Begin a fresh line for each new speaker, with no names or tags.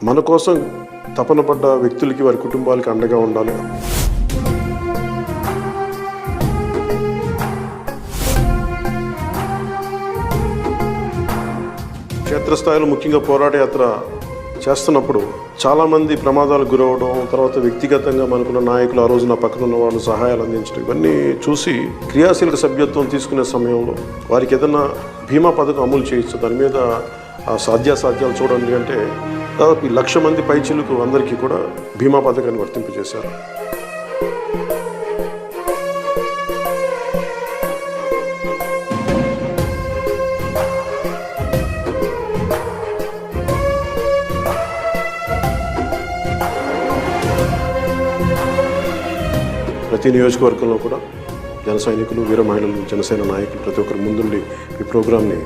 మన కోసం తపన పడ్డ వ్యక్తులకి వారి కుటుంబాలకి అండగా ఉండాలి. క్షేత్రస్థాయిలో ముఖ్యంగా పోరాట యాత్ర చేస్తున్నప్పుడు చాలామంది ప్రమాదాలకు గురవడం, తర్వాత వ్యక్తిగతంగా మనకున్న నాయకులు ఆ రోజు నా పక్కన ఉన్న వాళ్ళు సహాయాలు అందించడం, ఇవన్నీ చూసి క్రియాశీలక సభ్యత్వం తీసుకునే సమయంలో వారికి ఏదైనా బీమా పథకం అమలు చేయొచ్చు, దాని మీద సాధ్యాసాధ్యాలు చూడండి అంటే దాదాపు 1,00,000 మంది పైచిలకు అందరికీ కూడా బీమా పథకాన్ని వర్తింపజేశారు. ప్రతి నియోజకవర్గంలో కూడా జన సైనికులు, వీర మహిళలు, జనసేన నాయకులు ప్రతి ఒక్కరు ముందుండి ఈ ప్రోగ్రామ్ని